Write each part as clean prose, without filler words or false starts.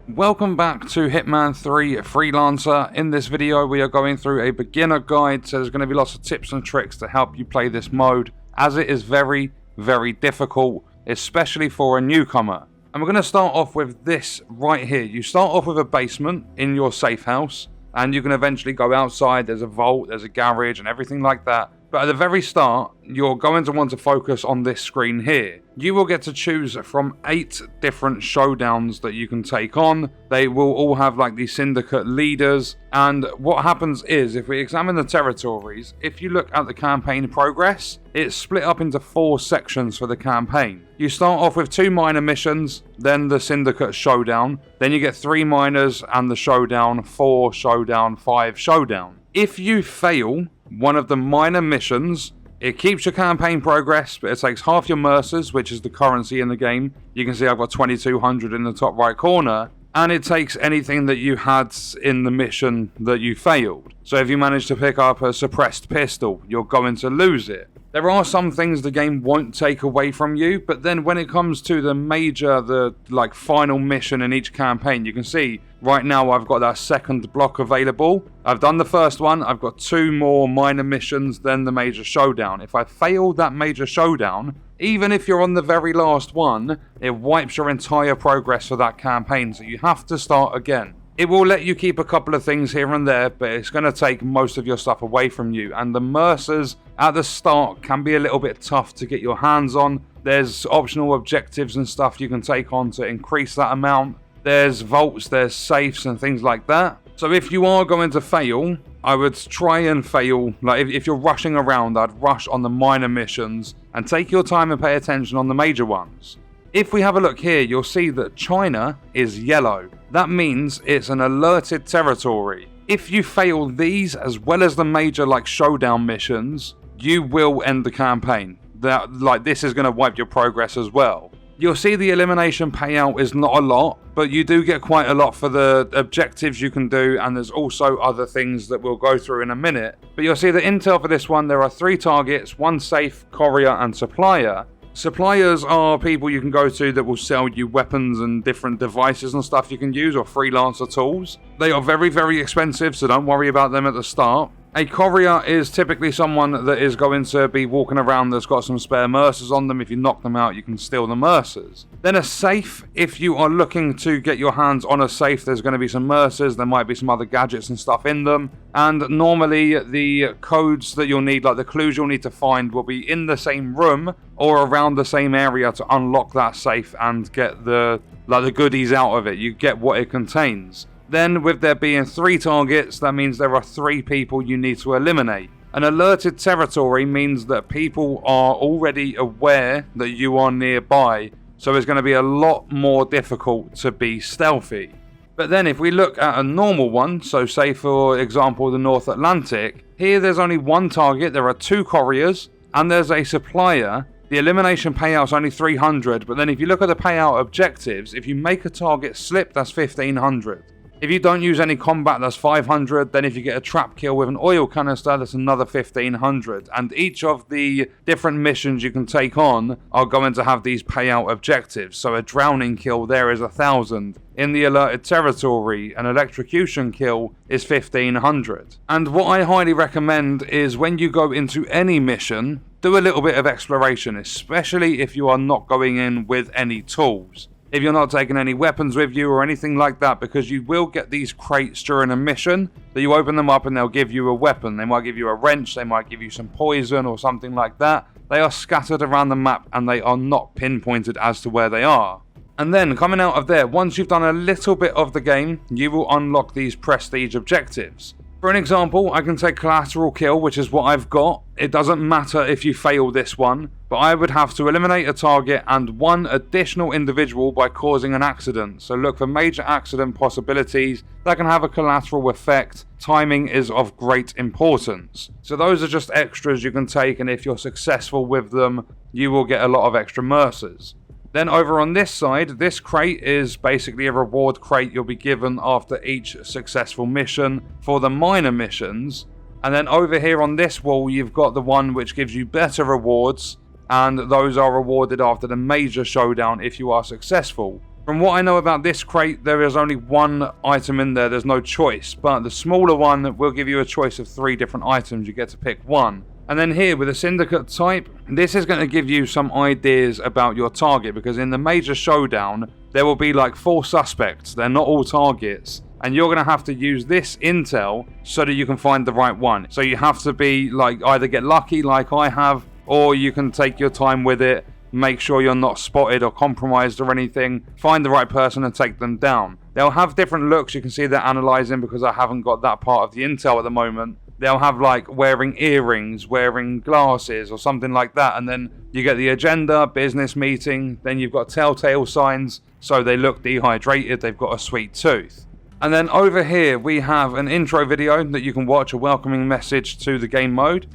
Welcome back to Hitman 3 Freelancer. In this video we are going through a beginner guide, so there's going to be lots of tips and tricks to help you play this mode, as it is very difficult, especially for a newcomer. And we're going to start off with this right here. You start off with a basement in your safe house, and you can eventually go outside. There's a vault, there's a garage and everything like that. But at the very start, you're going to want to focus on this screen here. You will get to choose from 8 different showdowns that you can take on. They will all have like these syndicate leaders. And what happens is, if we examine the territories, if you look at the campaign progress, it's split up into 4 sections for the campaign. You start off with 2 minor missions, then the syndicate showdown. Then you get 3 minors and the showdown, 4 showdown, 5 showdown. If you fail one of the minor missions, it keeps your campaign progress, but it takes half your mercers, which is the currency in the game. You can see I've got 2200 in the top right corner, and it takes anything that you had in the mission that you failed. So if you manage to pick up a suppressed pistol, you're going to lose it. There are some things the game won't take away from you, but then when it comes to the final mission in each campaign, you can see right now I've got that second block available. I've done the first one, I've got 2 more minor missions, then the major showdown. If I fail that major showdown, even if you're on the very last one, it wipes your entire progress for that campaign, so you have to start again. It will let you keep a couple of things here and there, but it's going to take most of your stuff away from you. And the mercers at the start can be a little bit tough to get your hands on. There's optional objectives and stuff you can take on to increase that amount. There's vaults, there's safes and things like that. So if you are going to fail, I would try and fail. Like if you're rushing around, I'd rush on the minor missions and take your time and pay attention on the major ones. If we have a look here, you'll see that China is yellow. That means it's an alerted territory. If you fail these as well as the major showdown missions, you will end the campaign. This is going to wipe your progress as well. You'll see the elimination payout is not a lot, but you do get quite a lot for the objectives you can do, and there's also other things that we'll go through in a minute. But you'll see the intel for this one, there are 3 targets, 1 safe, courier and supplier. Suppliers are people you can go to that will sell you weapons and different devices and stuff you can use, or freelancer tools. They are very expensive, so don't worry about them at the start. A courier is typically someone that is going to be walking around that's got some spare mercers on them. If you knock them out, you can steal the mercers. Then a safe, if you are looking to get your hands on a safe, there's going to be some mercers, there might be some other gadgets and stuff in them. And normally the codes that you'll need, like the clues you'll need to find, will be in the same room or around the same area to unlock that safe and get the goodies out of it. You get what it contains. Then, with there being 3 targets, that means there are 3 people you need to eliminate. An alerted territory means that people are already aware that you are nearby, so it's going to be a lot more difficult to be stealthy. But then if we look at a normal one, so say for example the North Atlantic, here there's only 1 target, there are 2 couriers, and there's a supplier. The elimination payout's only 300, but then if you look at the payout objectives, if you make a target slip, that's 1500. If you don't use any combat, that's 500. Then if you get a trap kill with an oil canister, that's another 1500. And each of the different missions you can take on are going to have these payout objectives. So a drowning kill there is 1000. In the alerted territory, an electrocution kill is 1500. And what I highly recommend is when you go into any mission, do a little bit of exploration, especially if you are not going in with any tools. If you're not taking any weapons with you or anything like that, because you will get these crates during a mission that you open them up and they'll give you a weapon. They might give you a wrench, they might give you some poison or something like that. They are scattered around the map and they are not pinpointed as to where they are. And then coming out of there, once you've done a little bit of the game, you will unlock these prestige objectives. For an example, I can take collateral kill, which is what I've got. It doesn't matter if you fail this one, but I would have to eliminate a target and 1 additional individual by causing an accident. So look for major accident possibilities that can have a collateral effect. Timing is of great importance. So those are just extras you can take, and if you're successful with them, you will get a lot of extra mercers. Then over on this side, this crate is basically a reward crate you'll be given after each successful mission for the minor missions. And then over here on this wall, you've got the one which gives you better rewards, and those are rewarded after the major showdown if you are successful. From what I know about this crate, there is only one item in there, there's no choice, but the smaller one will give you a choice of 3 different items, you get to pick one. And then here with the syndicate type, this is going to give you some ideas about your target, because in the major showdown, there will be like 4 suspects, they're not all targets, and you're going to have to use this intel so that you can find the right one. So you have to be like, either get lucky like I have, or you can take your time with it, make sure you're not spotted or compromised or anything, find the right person and take them down. They'll have different looks, you can see they're analysing because I haven't got that part of the intel at the moment. They'll have like wearing earrings, wearing glasses or something like that, and then you get the agenda, business meeting, then you've got telltale signs, so they look dehydrated, they've got a sweet tooth. And then over here we have an intro video that you can watch, a welcoming message to the game mode.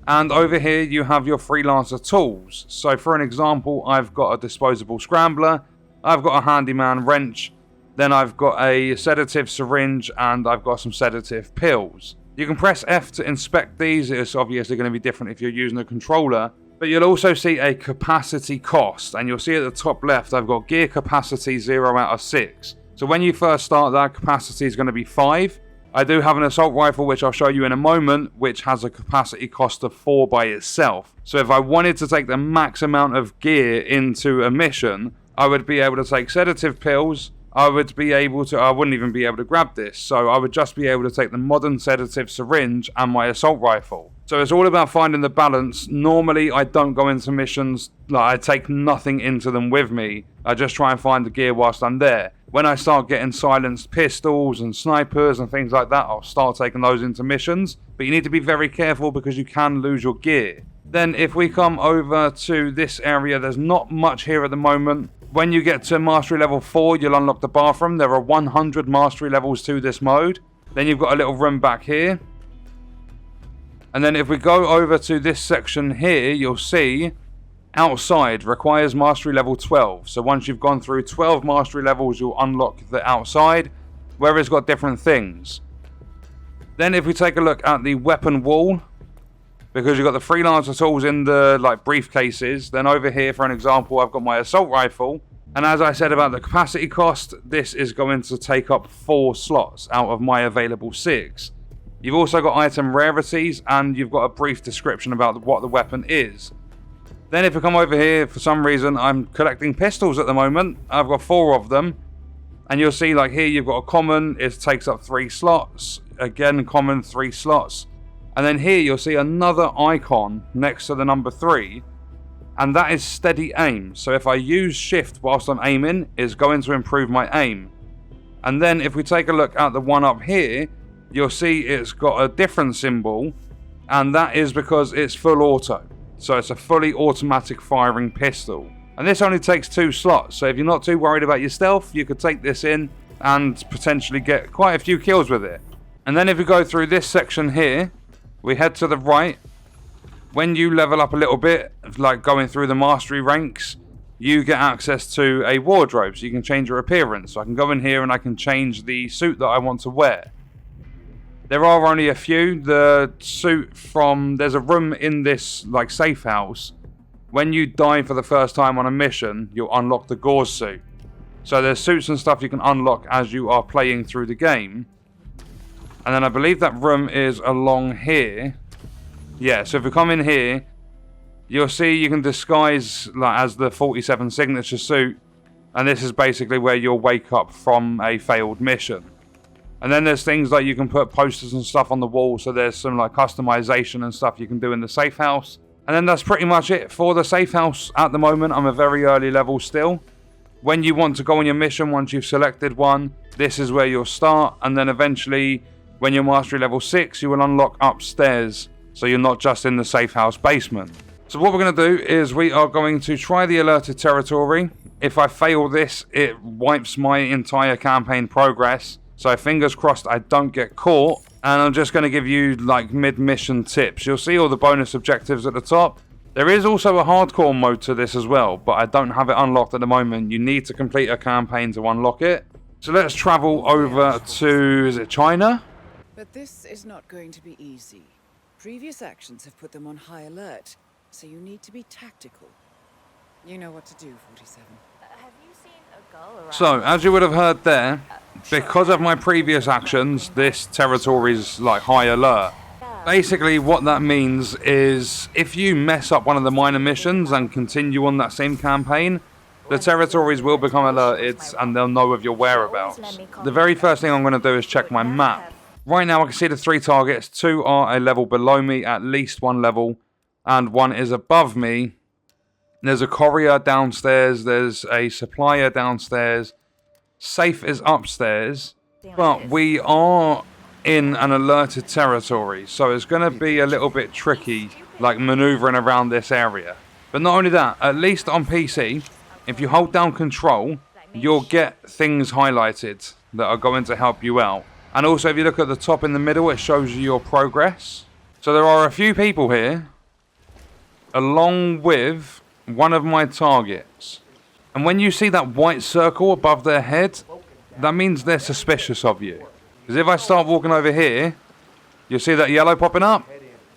And over here you have your Freelancer tools. So for an example, I've got a disposable scrambler, I've got a handyman wrench, then I've got a sedative syringe, and I've got some sedative pills. You can press F to inspect these. It's obviously going to be different if you're using a controller, but you'll also see a capacity cost, and you'll see at the top left I've got gear capacity 0 out of 6. So when you first start, that capacity is going to be 5. I do have an assault rifle, which I'll show you in a moment, which has a capacity cost of 4 by itself. So if I wanted to take the max amount of gear into a mission, I would be able to take sedative pills, I wouldn't even be able to grab this, so I would just be able to take the modern sedative syringe and my assault rifle. So it's all about finding the balance. Normally I don't go into missions, like I take nothing into them with me, I just try and find the gear whilst I'm there. When I start getting silenced pistols and snipers and things like that, I'll start taking those into missions, but you need to be very careful because you can lose your gear. Then if we come over to this area, there's not much here at the moment. When you get to mastery level 4, you'll unlock the bathroom. There are 100 mastery levels to this mode. Then you've got a little room back here. And then if we go over to this section here, you'll see outside requires mastery level 12. So once you've gone through 12 mastery levels, you'll unlock the outside, where it's got different things. Then if we take a look at the weapon wall, because you've got the Freelancer tools in the briefcases, then over here, for an example, I've got my assault rifle. And as I said about the capacity cost, this is going to take up 4 slots out of my available 6. You've also got item rarities, and you've got a brief description about what the weapon is. Then if we come over here, for some reason, I'm collecting pistols at the moment. I've got 4 of them. And you'll see like here, you've got a common, it takes up 3 slots. Again, common, 3 slots. And then here you'll see another icon next to the number 3, and that is steady aim. So if I use shift whilst I'm aiming, it's going to improve my aim. And then if we take a look at the one up here, you'll see it's got a different symbol, and that is because it's full auto. So it's a fully automatic firing pistol. And this only takes 2 slots, so if you're not too worried about your stealth, you could take this in and potentially get quite a few kills with it. And then if we go through this section here, we head to the right. When you level up a little bit, like going through the mastery ranks, you get access to a wardrobe, so you can change your appearance. So I can go in here and I can change the suit that I want to wear. There are only a few. The suit from, there's a room in this like safe house. When you die for the first time on a mission, you'll unlock the gauze suit. So there's suits and stuff you can unlock as you are playing through the game. And then I believe that room is along here. Yeah, so if we come in here, you'll see you can disguise like as the 47 signature suit. And this is basically where you'll wake up from a failed mission. And then there's things like you can put posters and stuff on the wall. So there's some like customization and stuff you can do in the safe house. And then that's pretty much it for the safe house at the moment. I'm a very early level still. When you want to go on your mission, once you've selected one, this is where you'll start. And then eventually, when you're mastery level 6, you will unlock upstairs, so you're not just in the safe house basement. So what we're going to do is we are going to try the alerted territory. If I fail this, it wipes my entire campaign progress. So fingers crossed I don't get caught. And I'm just going to give you like mid-mission tips. You'll see all the bonus objectives at the top. There is also a hardcore mode to this as well, but I don't have it unlocked at the moment. You need to complete a campaign to unlock it. So let's travel over to, is it China? But this is not going to be easy. Previous actions have put them on high alert, so you need to be tactical. You know what to do, 47. Have you seen a So, as you would have heard there, because of my previous actions, this territory is like high alert. Basically, what that means is if you mess up one of the minor missions and continue on that same campaign, the territories will become alerted and they'll know of your whereabouts. The very first thing I'm going to do is check my map. Right now I can see the 3 targets. 2 are a level below me, at least 1 level, and 1 is above me. There's a courier downstairs, there's a supplier downstairs, safe is upstairs, but we are in an alerted territory, so it's going to be a little bit tricky, like maneuvering around this area. But not only that, at least on PC, if you hold down control, you'll get things highlighted that are going to help you out. And also if you look at the top in the middle, it shows you your progress. So there are a few people here, along with one of my targets. And when you see that white circle above their head, that means they're suspicious of you. Because if I start walking over here, you'll see that yellow popping up.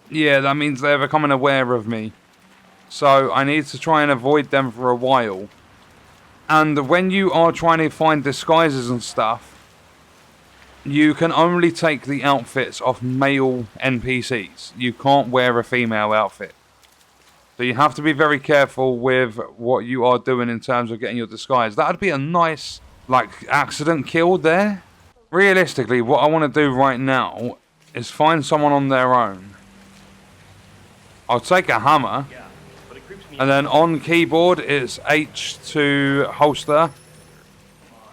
Yeah, that means they're becoming aware of me. So I need to try and avoid them for a while. And when you are trying to find disguises and stuff, you can only take the outfits of male NPCs. You can't wear a female outfit. So you have to be very careful with what you are doing in terms of getting your disguise. That would be a nice, like, accident kill there. Realistically, what I want to do right now is find someone on their own. I'll take a hammer. And then on keyboard, it's H to holster.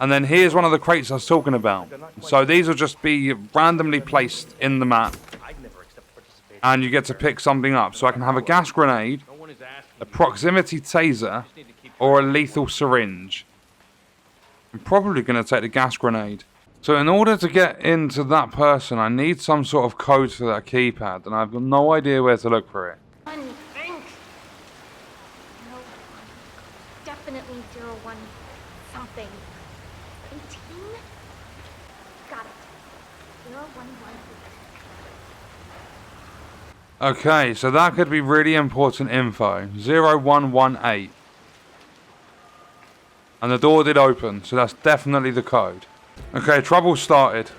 And then here's one of the crates I was talking about. So these will just be randomly placed in the map. And you get to pick something up. So I can have a gas grenade, a proximity taser, or a lethal syringe. I'm probably going to take the gas grenade. So in order to get into that person, I need some sort of code for that keypad. And I've got no idea where to look for it. Definitely 01 something. 18? Got it. 011. Okay, so that could be really important info. 0118. And the door did open, so that's definitely the code. Okay, trouble started.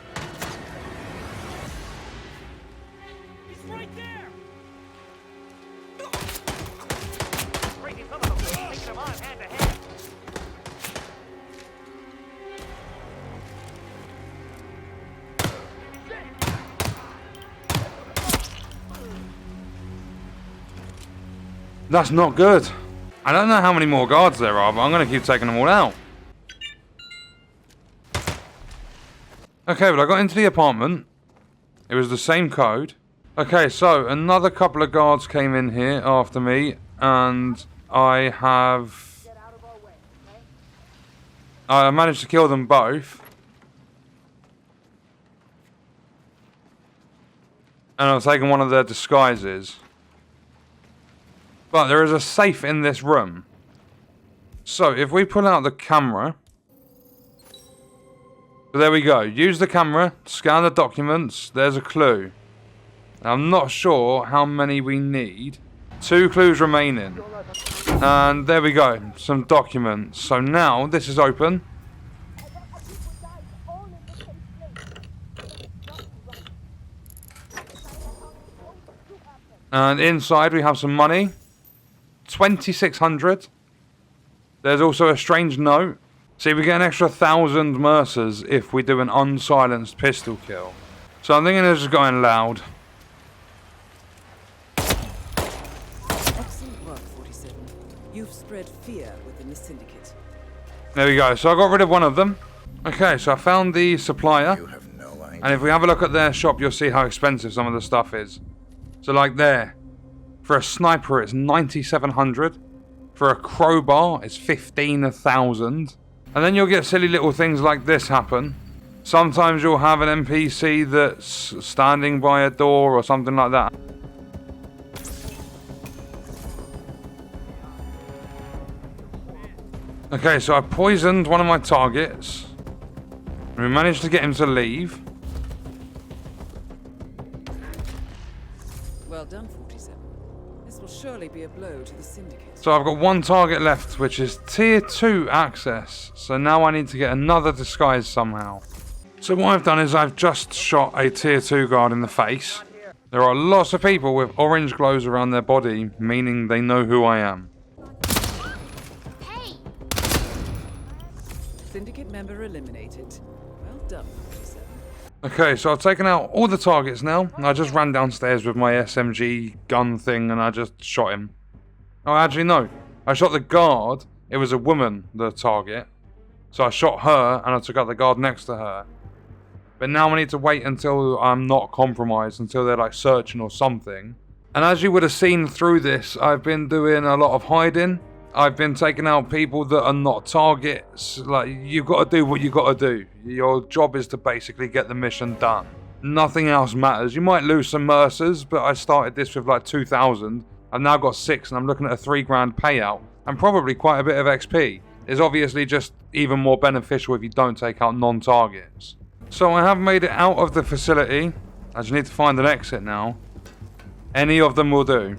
That's not good. I don't know how many more guards there are, but I'm going to keep taking them all out. Okay, but I got into the apartment. It was the same code. Okay, so another couple of guards came in here after me, and I managed to kill them both. And I've taken one of their disguises. But there is a safe in this room. So if we pull out the camera. So there we go. Use the camera, scan the documents. There's a clue. I'm not sure how many we need. 2 clues remaining. And there we go. Some documents. So now this is open. And inside we have some money. 2,600. There's also a strange note. See, we get an extra 1,000 Mercers if we do an unsilenced pistol kill. So I'm thinking of just going loud. Excellent work, 47. You've spread fear within the syndicate. There we go. So I got rid of one of them. Okay, so I found the supplier. You have no idea. And if we have a look at their shop, you'll see how expensive some of the stuff is. So like there. For a sniper, it's 9,700. For a crowbar, it's 15,000. And then you'll get silly little things like this happen. Sometimes you'll have an NPC that's standing by a door or something like that. Okay, so I poisoned one of my targets. We managed to get him to leave. Well done, 47. This will surely be a blow to the syndicate. So I've got one target left, which is tier 2 access. So now I need to get another disguise somehow. So what I've done is I've just shot a tier 2 guard in the face. There are lots of people with orange glows around their body, meaning they know who I am. Hey! Syndicate member eliminated. Well done, 47. Okay, so I've taken out all the targets now. And I just ran downstairs with my SMG gun thing and I just shot him. Oh, actually no. I shot the guard. It was a woman, the target. So I shot her and I took out the guard next to her. But now I need to wait until I'm not compromised, until they're like searching or something. And as you would have seen through this, I've been doing a lot of hiding. I've been taking out people that are not targets. Like, you've got to do what you got to do. Your job is to basically get the mission done. Nothing else matters. You might lose some mercers, but I started this with like 2,000. I've now got 6 and I'm looking at a 3 grand payout. And probably quite a bit of XP. It's obviously just even more beneficial if you don't take out non-targets. So I have made it out of the facility. I just need to find an exit now. Any of them will do.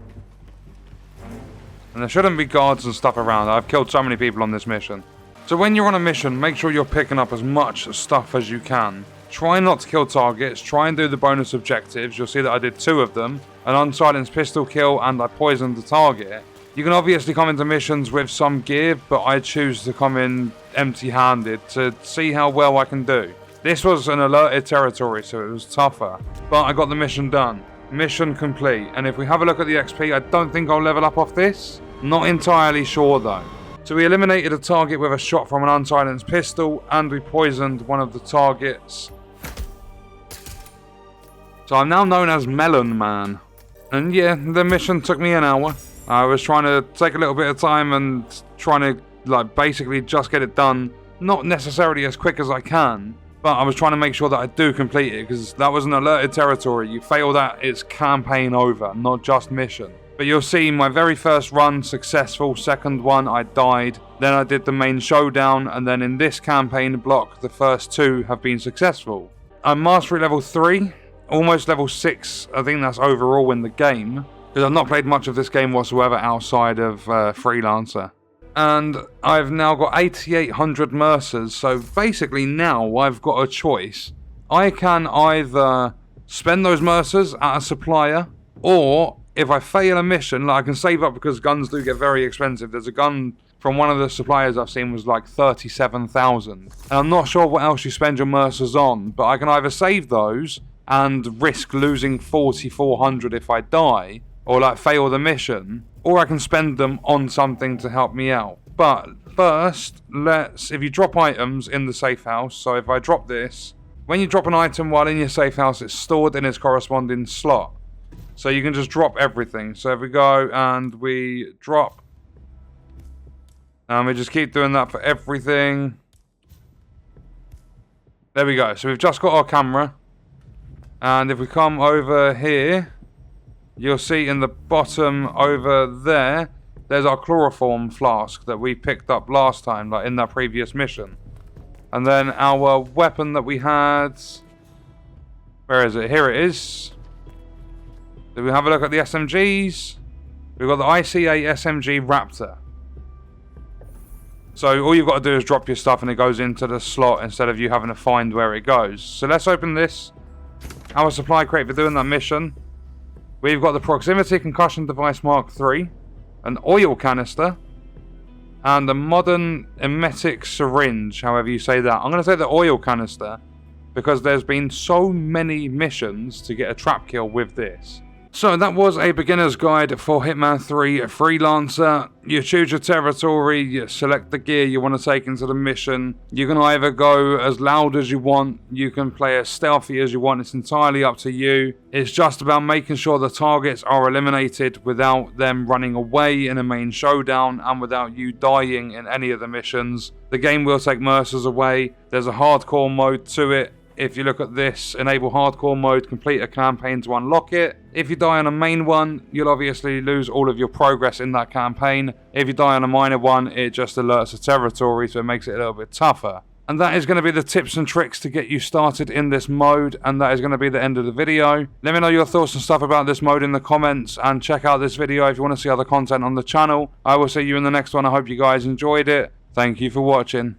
And there shouldn't be guards and stuff around. I've killed so many people on this mission. So when you're on a mission, make sure you're picking up as much stuff as you can. Try not to kill targets. Try and do the bonus objectives. You'll see that I did 2 of them. An unsilenced pistol kill and I poisoned the target. You can obviously come into missions with some gear, but I choose to come in empty-handed to see how well I can do. This was an alerted territory, so it was tougher. But I got the mission done. Mission complete. And if we have a look at the XP, I don't think I'll level up off this. Not entirely sure though. So we eliminated a target with a shot from an unsilenced pistol, and we poisoned one of the targets. So I'm now known as Melon Man. And yeah, the mission took me an hour. I was trying to take a little bit of time and trying to like basically just get it done. Not necessarily as quick as I can. But I was trying to make sure that I do complete it, because that was an alerted territory. You fail that, it's campaign over, not just mission. But you'll see my very first run successful, second one I died, then I did the main showdown, and then in this campaign block the first 2 have been successful. I'm mastery level 3, almost level 6, I think that's overall in the game, because I've not played much of this game whatsoever outside of Freelancer. And I've now got 8,800 mercers, so basically now I've got a choice. I can either spend those mercers at a supplier, or if I fail a mission, like I can save up because guns do get very expensive. There's a gun from one of the suppliers I've seen was like 37,000. And I'm not sure what else you spend your mercers on, but I can either save those and risk losing 4,400 if I die, or like fail the mission, or I can spend them on something to help me out. But first, if you drop items in the safe house, so if I drop this, when you drop an item while in your safe house, it's stored in its corresponding slot. So you can just drop everything. So if we go and we drop, and we just keep doing that for everything. There we go. So we've just got our camera. And if we come over here, you'll see in the bottom over there, there's our chloroform flask that we picked up last time, like in that previous mission. And then our weapon that we had, where is it? Here it is. Did we have a look at the SMGs? We've got the ICA SMG Raptor. So all you've got to do is drop your stuff and it goes into the slot instead of you having to find where it goes. So let's open this. Our supply crate for doing that mission. We've got the Proximity Concussion Device Mark III, an oil canister, and a modern emetic syringe, however you say that. I'm going to say the oil canister because there's been so many missions to get a trap kill with this. So that was a beginner's guide for Hitman 3 Freelancer. You choose your territory, you select the gear you want to take into the mission. You can either go as loud as you want, you can play as stealthy as you want, it's entirely up to you. It's just about making sure the targets are eliminated without them running away in a main showdown and without you dying in any of the missions. The game will take mercers away, there's a hardcore mode to it. If you look at this, enable hardcore mode, complete a campaign to unlock it. If you die on a main one, you'll obviously lose all of your progress in that campaign. If you die on a minor one, it just alerts the territory, so it makes it a little bit tougher. And that is going to be the tips and tricks to get you started in this mode, and that is going to be the end of the video. Let me know your thoughts and stuff about this mode in the comments, and check out this video if you want to see other content on the channel. I will see you in the next one. I hope you guys enjoyed it. Thank you for watching.